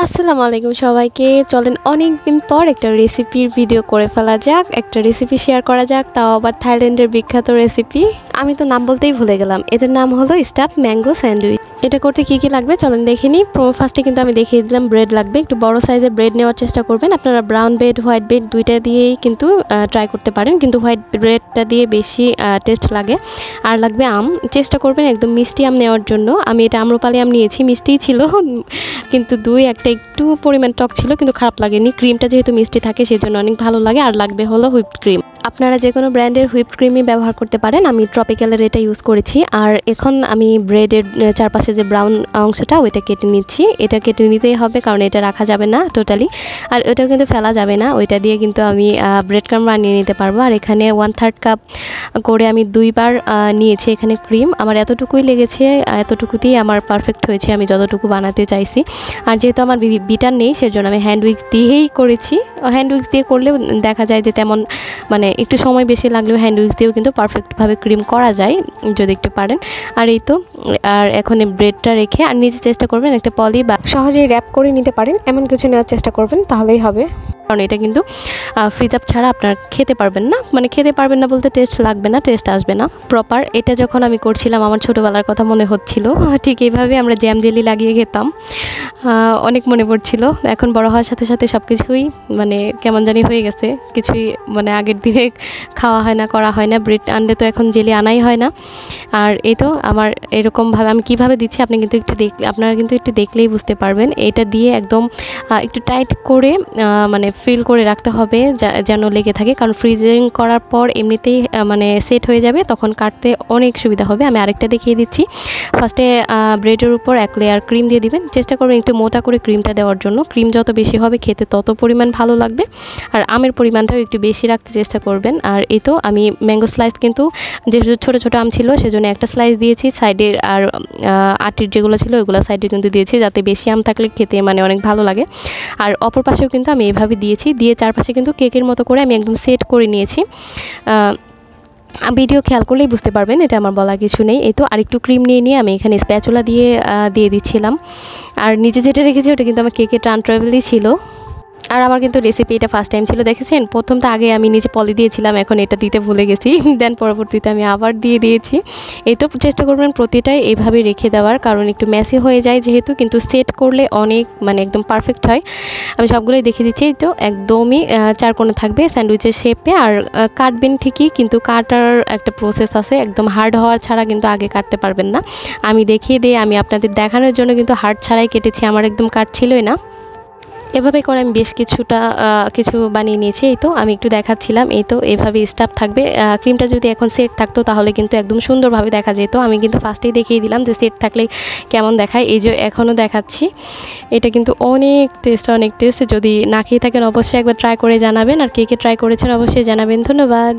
আসসালামু আলাইকুম সবাইকে। চলেন অনেকদিন পর একটা রেসিপির ভিডিও করে ফেলা যাক, একটা রেসিপি শেয়ার করা যাক, তাও আবার থাইল্যান্ডের বিখ্যাত রেসিপি। আমি তো নাম বলতেই ভুলে গেলাম। এটার নাম হলো স্টাফ ম্যাঙ্গো স্যান্ডউইচ। এটা করতে কি কি লাগবে চলেন দেখে নিই। ফার্স্টে কিন্তু আমি দেখিয়ে দিলাম ব্রেড লাগবে। একটু বড় সাইজের ব্রেড নেওয়ার চেষ্টা করবেন। আপনারা ব্রাউন ব্রেড, হোয়াইট ব্রেড দুইটা দিয়েই কিন্তু ট্রাই করতে পারেন, কিন্তু হোয়াইট ব্রেডটা দিয়ে বেশি টেস্ট লাগে। আর লাগবে আম, চেষ্টা করবেন একদম মিষ্টি আম নেওয়ার জন্য। আমি এটা আম্রপালি আম নিয়েছি, মিষ্টিই ছিল, কিন্তু একটা একটু পরিমাণ টক ছিল, কিন্তু খারাপ লাগেনি। ক্রিমটা যেহেতু মিষ্টি থাকে সেজন্য অনেক ভালো লাগে। আর লাগবে হলো হুইপড ক্রিম। আপনারা যে কোনো ব্র্যান্ডের হুইপড ক্রিমই ব্যবহার করতে পারেন, আমি ট্রপিক্যালের এটা ইউজ করেছি। আর এখন আমি ব্রেডের চারপাশে যে ব্রাউন অংশটা ওইটা কেটে নিচ্ছি। এটা কেটে নিতেই হবে কারণ এটা রাখা যাবে না টোটালি, আর ওটাও কিন্তু ফেলা যাবে না। ওইটা দিয়ে কিন্তু আমি ব্রেড ক্রাম্ব বানিয়ে নিতে পারবো। আর এখানে 1/3 কাপ করে আমি 2বার নিয়েছি এখানে ক্রিম। আমার এতটুকুই লেগেছে, এতটুকুতেই আমার পারফেক্ট হয়েছে আমি যতটুকু বানাতে চাইছি। আর যেহেতু আমার বিটার নেই সেজন্য আমি হ্যান্ড উইক্স দিয়েই করেছি। হ্যান্ড উইক্স দিয়ে করলে দেখা যায় যে তেমন মানে একটু সময় বেশি লাগলেও হ্যান্ড উইক্স দিয়েও কিন্তু পারফেক্টভাবে ক্রিম করা যায় যদি একটু পারেন। আর এই তো, আর এখন ব্রেডটা রেখে আর নিচে চেষ্টা করবেন একটা পলি বা সহজেই র্যাপ করে নিতে পারেন এমন কিছু নেওয়ার চেষ্টা করবেন, তাহলেই হবে। কারণ এটা কিন্তু ফ্রিজ আপ ছাড়া আপনার খেতে পারবেন না, মানে খেতে পারবেন না বলতে টেস্ট লাগবে না, টেস্ট আসবে না প্রপার। এটা যখন আমি করছিলাম আমার ছোটোবেলার কথা মনে হচ্ছিল, ঠিক এইভাবে আমরা জ্যাম জেলি লাগিয়ে খেতাম, অনেক মনে পড়ছিল। এখন বড় হওয়ার সাথে সাথে সব কিছুই মানে কেমন জানি হয়ে গেছে, কিছুই মানে আগের দিনে খাওয়া হয় না, করা হয় না। ব্রেড আনলে তো এখন জেলি আনাই হয় না। আর এই তো আমার এরকমভাবে আমি কীভাবে দিচ্ছি আপনি কিন্তু আপনারা কিন্তু একটু দেখলেই বুঝতে পারবেন। এটা দিয়ে একদম একটু টাইট করে মানে ফিল করে রাখতে হবে যেন লেগে থাকে, কারণ ফ্রিজিং করার পর এমনিতেই মানে সেট হয়ে যাবে, তখন কাটতে অনেক সুবিধা হবে। আমি আরেকটা দেখিয়ে দিচ্ছি। ফার্স্টে ব্রেডের উপর 1 লেয়ার ক্রিম দিয়ে দিবেন। চেষ্টা করবেন একটু মোটা করে ক্রিমটা দেওয়ার জন্য। ক্রিম যত বেশি হবে খেতে তত পরিমাণ ভালো লাগবে। আর আমের পরিমাণটাও একটু বেশি রাখতে চেষ্টা করবেন। আর এই তো আমি ম্যাঙ্গো স্লাইস কিন্তু যেহেতু ছোটো ছোটো আম ছিল সেজন্য একটা স্লাইস দিয়েছি সাইডের, আর আটির যেগুলো ছিল ওইগুলো সাইডে কিন্তু দিয়েছি, যাতে বেশি আম থাকলে খেতে মানে অনেক ভালো লাগে। আর অপর পাশেও কিন্তু আমি এইভাবে দিয়েছি, দিয়ে চারপাশে কিন্তু কেকের মতো করে আমি একদম সেট করে নিয়েছি। ভিডিও খেয়াল করলেই বুঝতে পারবেন, এটা আমার বলা কিছু নেই। এই তো আরেকটু ক্রিম নিয়ে আমি এখানে স্প্যাচুলা দিয়ে দিচ্ছিলাম। আর নিচে যেটা রেখেছি ওটা কিন্তু আমার কেকের টার্ন ট্রাভেলই ছিল। আর আমার কিন্তু রেসিপি এটা ফার্স্ট টাইম ছিল, দেখেছেন প্রথম তো আগে আমি নিচে পলি দিয়েছিলাম, এখন এটা দিতে ভুলে গেছি, দেন পরবর্তীতে আমি আবার দিয়ে দিয়েছি। এই তো চেষ্টা করবেন প্রতিটাই এইভাবে রেখে দেওয়ার, কারণ একটু মেসি হয়ে যায় যেহেতু, কিন্তু সেট করলে অনেক মানে একদম পারফেক্ট হয়। আমি সবগুলোই দেখিয়ে দিচ্ছি। তো একদমই 4 কোণে থাকবে স্যান্ডউইচের শেপে। আর কাটবেন ঠিকই, কিন্তু কাটার একটা প্রসেস আছে, একদম হার্ড হওয়ার ছাড়া কিন্তু আগে কাটতে পারবেন না। আমি দেখিয়ে দিই, আমি আপনাদের দেখানোর জন্য কিন্তু হার্ড ছাড়াই কেটেছি, আমার একদম কাটছিলই না। এভাবে করে আমি বেশ কিছু বানিয়ে নিয়েছি। এই তো আমি একটু দেখাচ্ছিলাম। এই তো এভাবে স্টাফ থাকবে। ক্রিমটা যদি এখন সেট থাকতো তাহলে কিন্তু একদম সুন্দরভাবে দেখা যেত। আমি কিন্তু ফার্স্টেই দেখিয়ে দিলাম যে সেট থাকলে কেমন দেখায়। এই যে এখনও দেখাচ্ছি, এটা কিন্তু অনেক টেস্ট। যদি না খেয়ে থাকেন অবশ্যই একবার ট্রাই করে জানাবেন। আর কে কে ট্রাই করেছেন অবশ্যই জানাবেন। ধন্যবাদ।